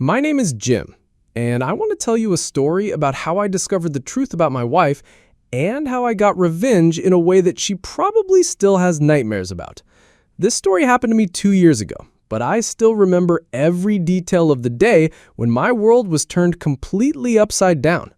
My name is Jim, and I want to tell you a story about how I discovered the truth about my wife and how I got revenge in a way that she probably still has nightmares about. This story happened to me 2 years ago, but I still remember every detail of the day when my world was turned completely upside down.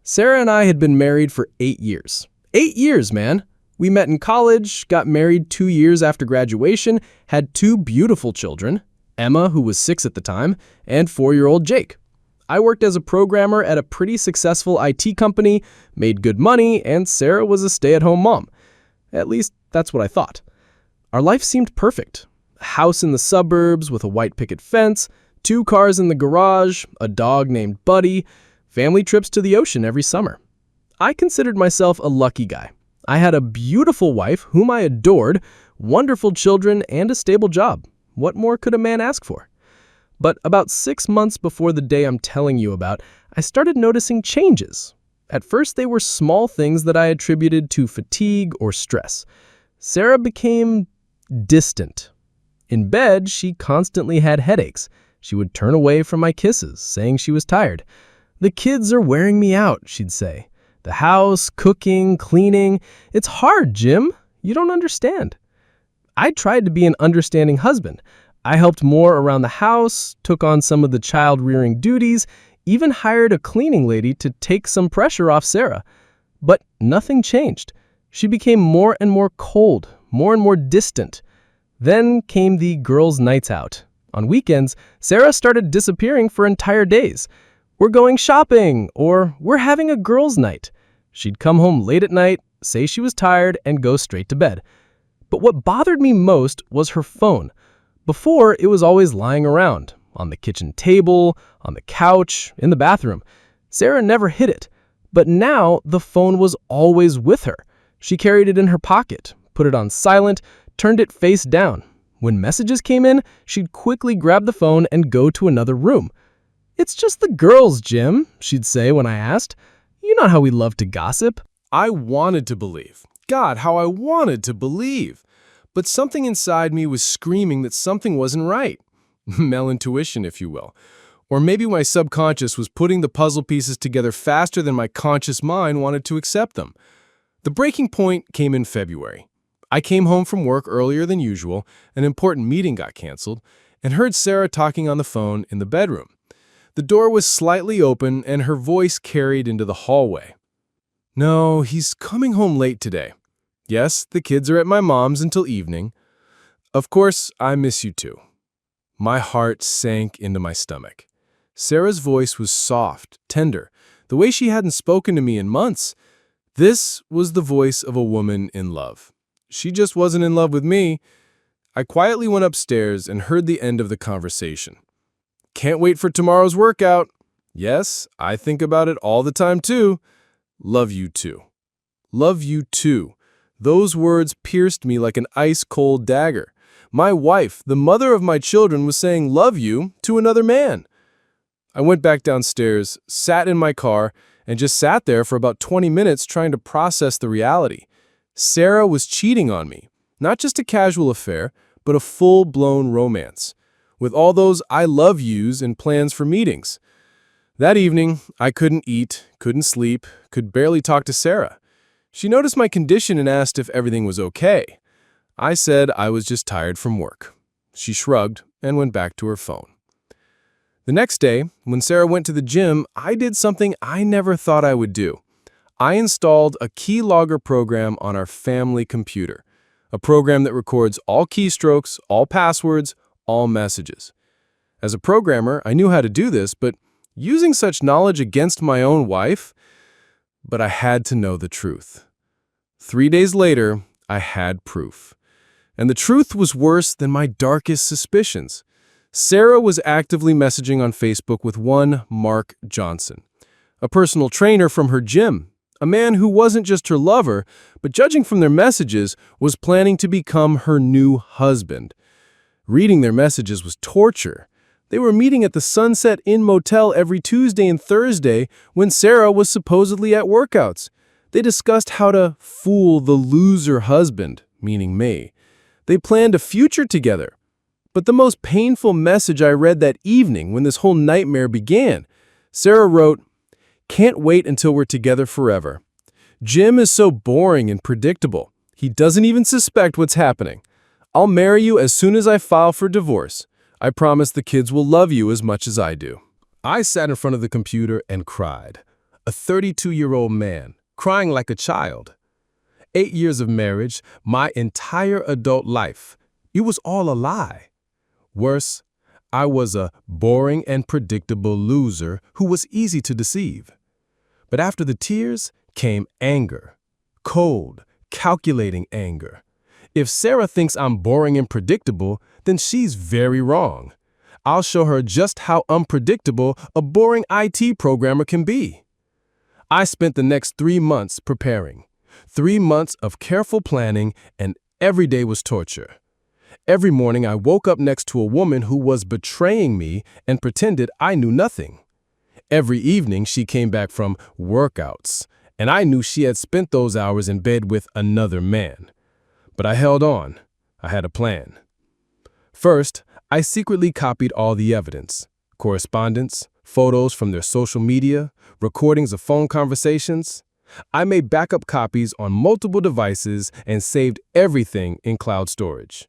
Sarah and I had been married for 8 years. 8 years, man! We met in college, got married 2 years after graduation, had two beautiful children, Emma, who was 6 at the time, and 4-year-old Jake. I worked as a programmer at a pretty successful IT company, made good money, and Sarah was a stay-at-home mom. At least, that's what I thought. Our life seemed perfect. A house in the suburbs with a white picket fence, 2 cars in the garage, a dog named Buddy, family trips to the ocean every summer. I considered myself a lucky guy. I had a beautiful wife whom I adored, wonderful children, and a stable job. What more could a man ask for? But about 6 months before the day I'm telling you about, I started noticing changes. At first, they were small things that I attributed to fatigue or stress. Sarah became distant. In bed, she constantly had headaches. She would turn away from my kisses, saying she was tired. "The kids are wearing me out," she'd say. "The house, cooking, cleaning. It's hard, Jim. You don't understand." I tried to be an understanding husband. I helped more around the house, took on some of the child-rearing duties, even hired a cleaning lady to take some pressure off Sarah. But nothing changed. She became more and more cold, more and more distant. Then came the girls' nights out. On weekends, Sarah started disappearing for entire days. "We're going shopping," or "We're having a girls' night." She'd come home late at night, say she was tired, and go straight to bed. But what bothered me most was her phone. Before, it was always lying around, on the kitchen table, on the couch, in the bathroom. Sarah never hid it. But now, the phone was always with her. She carried it in her pocket, put it on silent, turned it face down. When messages came in, she'd quickly grab the phone and go to another room. "It's just the girls, Jim," she'd say when I asked. "You know how we love to gossip." I wanted to believe. God, how I wanted to believe. But something inside me was screaming that something wasn't right. Male intuition, if you will. Or maybe my subconscious was putting the puzzle pieces together faster than my conscious mind wanted to accept them. The breaking point came in February. I came home from work earlier than usual, an important meeting got canceled, and heard Sarah talking on the phone in the bedroom. The door was slightly open and her voice carried into the hallway. "No, he's coming home late today. Yes, the kids are at my mom's until evening. Of course, I miss you too." My heart sank into my stomach. Sarah's voice was soft, tender, the way she hadn't spoken to me in months. This was the voice of a woman in love. She just wasn't in love with me. I quietly went upstairs and heard the end of the conversation. "Can't wait for tomorrow's workout. Yes, I think about it all the time too. Love you too. Love you too." Those words pierced me like an ice-cold dagger. My wife, the mother of my children, was saying "love you" to another man. I went back downstairs, sat in my car, and just sat there for about 20 minutes trying to process the reality. Sarah was cheating on me. Not just a casual affair, but a full-blown romance, with all those "I love yous" and plans for meetings. That evening, I couldn't eat, couldn't sleep, could barely talk to Sarah. She noticed my condition and asked if everything was okay. I said I was just tired from work. She shrugged and went back to her phone. The next day, when Sarah went to the gym, I did something I never thought I would do. I installed a keylogger program on our family computer, a program that records all keystrokes, all passwords, all messages. As a programmer, I knew how to do this, but using such knowledge against my own wife? But I had to know the truth. 3 days later, I had proof. And the truth was worse than my darkest suspicions. Sarah was actively messaging on Facebook with one Mark Johnson, a personal trainer from her gym, a man who wasn't just her lover, but judging from their messages, was planning to become her new husband. Reading their messages was torture. They were meeting at the Sunset Inn Motel every Tuesday and Thursday when Sarah was supposedly at workouts. They discussed how to fool the loser husband, meaning me. They planned a future together. But the most painful message I read that evening when this whole nightmare began, Sarah wrote, "Can't wait until we're together forever. Jim is so boring and predictable. He doesn't even suspect what's happening. I'll marry you as soon as I file for divorce. I promise the kids will love you as much as I do." I sat in front of the computer and cried. A 32-year-old man, crying like a child. 8 years of marriage, my entire adult life. It was all a lie. Worse, I was a boring and predictable loser who was easy to deceive. But after the tears came anger. Cold, calculating anger. If Sarah thinks I'm boring and predictable, then she's very wrong. I'll show her just how unpredictable a boring IT programmer can be. I spent the next 3 months preparing. 3 months of careful planning, and every day was torture. Every morning I woke up next to a woman who was betraying me and pretended I knew nothing. Every evening she came back from workouts, and I knew she had spent those hours in bed with another man. But I held on. I had a plan. First, I secretly copied all the evidence: correspondence, photos from their social media, recordings of phone conversations. I made backup copies on multiple devices and saved everything in cloud storage.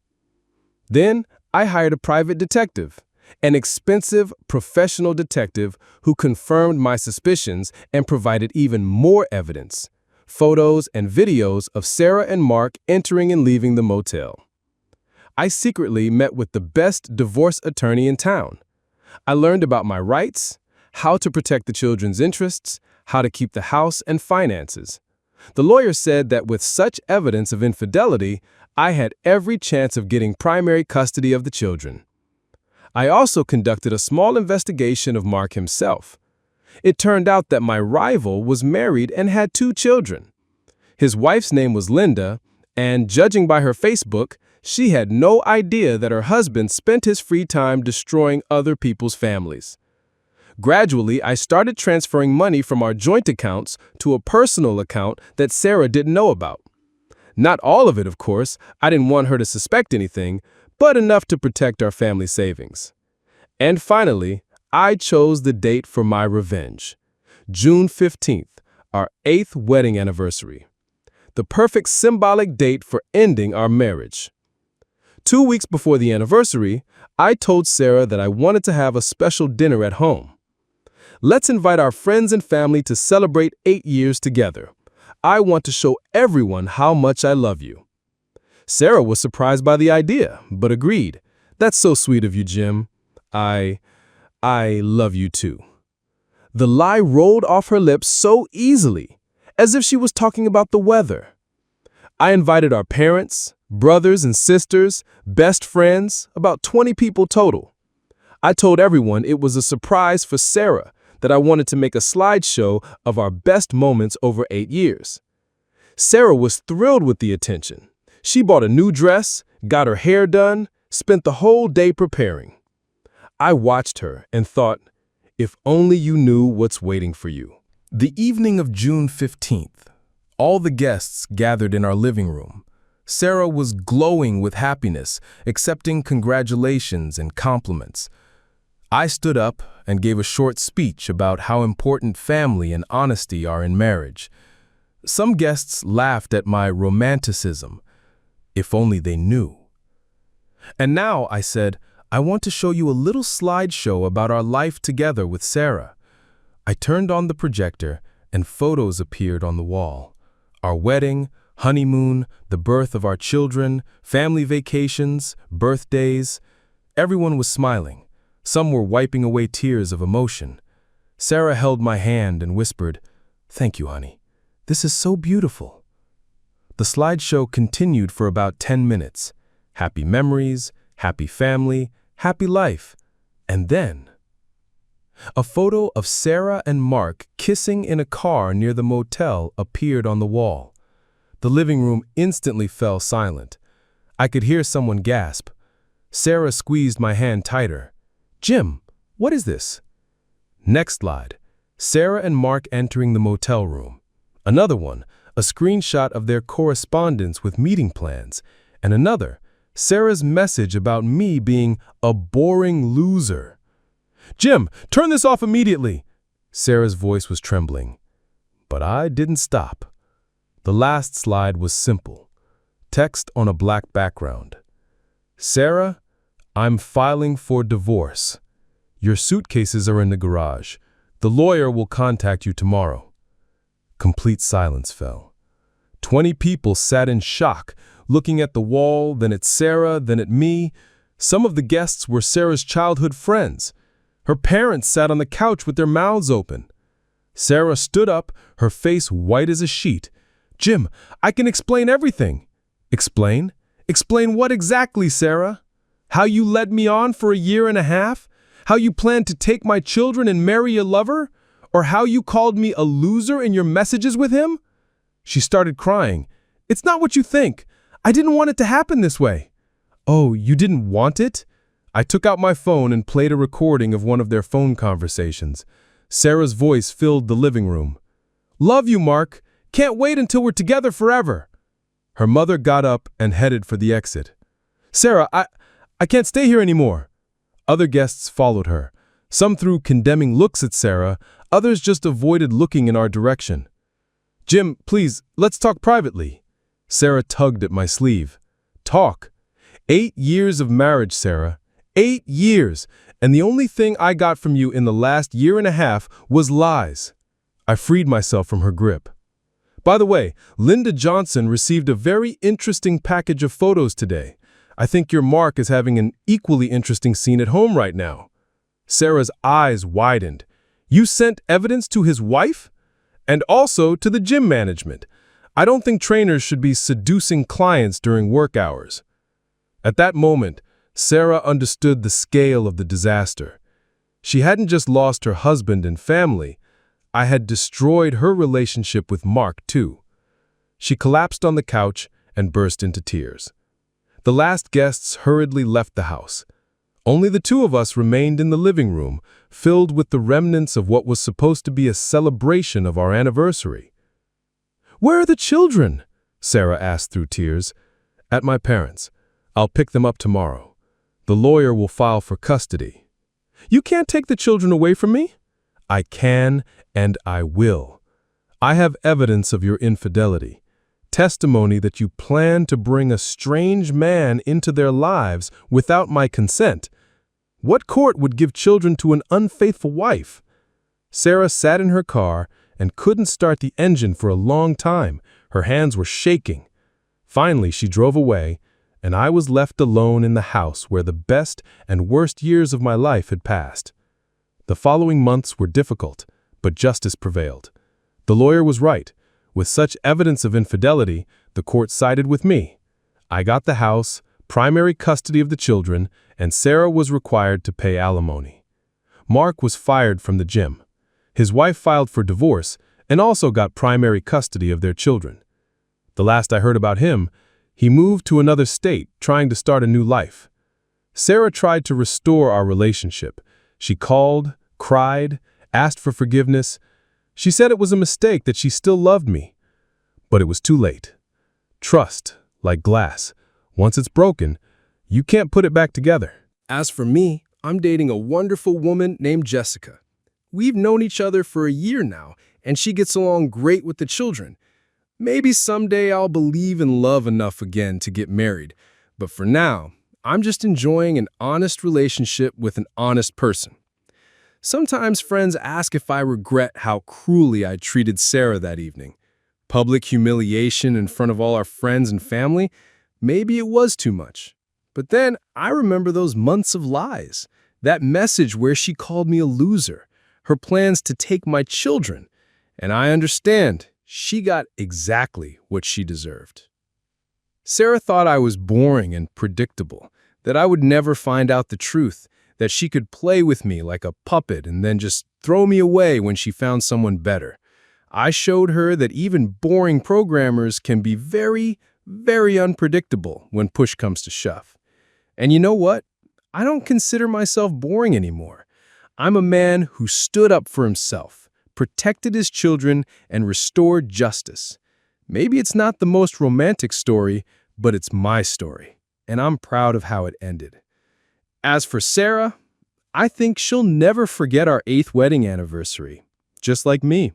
Then, I hired a private detective, an expensive professional detective who confirmed my suspicions and provided even more evidence: photos and videos of Sarah and Mark entering and leaving the motel. I secretly met with the best divorce attorney in town. I learned about my rights, how to protect the children's interests, how to keep the house and finances. The lawyer said that with such evidence of infidelity, I had every chance of getting primary custody of the children. I also conducted a small investigation of Mark himself. It turned out that my rival was married and had 2 children. His wife's name was Linda, and judging by her Facebook, she had no idea that her husband spent his free time destroying other people's families. Gradually, I started transferring money from our joint accounts to a personal account that Sarah didn't know about. Not all of it, of course. I didn't want her to suspect anything, but enough to protect our family savings. And finally, I chose the date for my revenge. June 15th, our 8th wedding anniversary. The perfect symbolic date for ending our marriage. 2 weeks before the anniversary, I told Sarah that I wanted to have a special dinner at home. Let's invite our friends and family to celebrate 8 years together. I want to show everyone how much I love you. Sarah was surprised by the idea, but agreed. That's so sweet of you, Jim. I love you too. The lie rolled off her lips so easily, as if she was talking about the weather. I invited our parents, brothers and sisters, best friends, about 20 people total. I told everyone it was a surprise for Sarah, that I wanted to make a slideshow of our best moments over 8 years. Sarah was thrilled with the attention. She bought a new dress, got her hair done, spent the whole day preparing. I watched her and thought, if only you knew what's waiting for you. The evening of June 15th, all the guests gathered in our living room. Sarah was glowing with happiness, accepting congratulations and compliments. I stood up and gave a short speech about how important family and honesty are in marriage. Some guests laughed at my romanticism. If only they knew. And now, I said, I want to show you a little slideshow about our life together with Sarah. I turned on the projector and photos appeared on the wall. Our wedding, honeymoon, the birth of our children, family vacations, birthdays. Everyone was smiling. Some were wiping away tears of emotion. Sarah held my hand and whispered, "Thank you, honey. This is so beautiful." The slideshow continued for about 10 minutes. Happy memories, happy family, happy life. And then, a photo of Sarah and Mark kissing in a car near the motel appeared on the wall. The living room instantly fell silent. I could hear someone gasp. Sarah squeezed my hand tighter. "Jim, what is this?" Next slide. Sarah and Mark entering the motel room. Another one, a screenshot of their correspondence with meeting plans. And another, Sarah's message about me being a boring loser. "Jim, turn this off immediately!" Sarah's voice was trembling. But I didn't stop. The last slide was simple. Text on a black background. "Sarah, I'm filing for divorce. Your suitcases are in the garage. The lawyer will contact you tomorrow." Complete silence fell. 20 people sat in shock, looking at the wall, then at Sarah, then at me. Some of the guests were Sarah's childhood friends. Her parents sat on the couch with their mouths open. Sarah stood up, her face white as a sheet. "Jim, I can explain everything." "Explain? Explain what exactly, Sarah? How you led me on for a year and a half? How you planned to take my children and marry a lover? Or how you called me a loser in your messages with him?" She started crying. "It's not what you think. I didn't want it to happen this way." "Oh, you didn't want it?" I took out my phone and played a recording of one of their phone conversations. Sarah's voice filled the living room. "Love you, Mark. Can't wait until we're together forever." Her mother got up and headed for the exit. "Sarah, I can't stay here anymore." Other guests followed her. Some threw condemning looks at Sarah, others just avoided looking in our direction. "Jim, please, let's talk privately." Sarah tugged at my sleeve. "Talk? 8 years of marriage, Sarah. 8 years, and the only thing I got from you in the last year and a half was lies." I freed myself from her grip. "By the way, Linda Johnson received a very interesting package of photos today. I think your Mark is having an equally interesting scene at home right now." Sarah's eyes widened. "You sent evidence to his wife? And also to the gym management. I don't think trainers should be seducing clients during work hours." At that moment, Sarah understood the scale of the disaster. She hadn't just lost her husband and family. I had destroyed her relationship with Mark, too. She collapsed on the couch and burst into tears. The last guests hurriedly left the house. Only the two of us remained in the living room, filled with the remnants of what was supposed to be a celebration of our anniversary. "Where are the children?" Sarah asked through tears. "At my parents'. I'll pick them up tomorrow. The lawyer will file for custody." "You can't take the children away from me?" "I can, and I will. I have evidence of your infidelity. Testimony that you plan to bring a strange man into their lives without my consent. What court would give children to an unfaithful wife?" Sarah sat in her car and couldn't start the engine for a long time. Her hands were shaking. Finally, she drove away, and I was left alone in the house where the best and worst years of my life had passed. The following months were difficult, but justice prevailed. The lawyer was right. With such evidence of infidelity, the court sided with me. I got the house, primary custody of the children, and Sarah was required to pay alimony. Mark was fired from the gym. His wife filed for divorce and also got primary custody of their children. The last I heard about him, he moved to another state, trying to start a new life. Sarah tried to restore our relationship. She called, cried, asked for forgiveness. She said it was a mistake, that she still loved me. But it was too late. Trust, like glass, once it's broken, you can't put it back together. As for me, I'm dating a wonderful woman named Jessica. We've known each other for a year now, and she gets along great with the children. Maybe someday I'll believe in love enough again to get married, but for now, I'm just enjoying an honest relationship with an honest person. Sometimes friends ask if I regret how cruelly I treated Sarah that evening. Public humiliation in front of all our friends and family, maybe it was too much. But then I remember those months of lies, that message where she called me a loser, her plans to take my children, and I understand she got exactly what she deserved. Sarah thought I was boring and predictable, that I would never find out the truth, that she could play with me like a puppet and then just throw me away when she found someone better. I showed her that even boring programmers can be very, very unpredictable when push comes to shove. And you know what? I don't consider myself boring anymore. I'm a man who stood up for himself, protected his children, and restored justice. Maybe it's not the most romantic story, but it's my story. and I'm proud of how it ended. As for Sarah, I think she'll never forget our 8th wedding anniversary, just like me.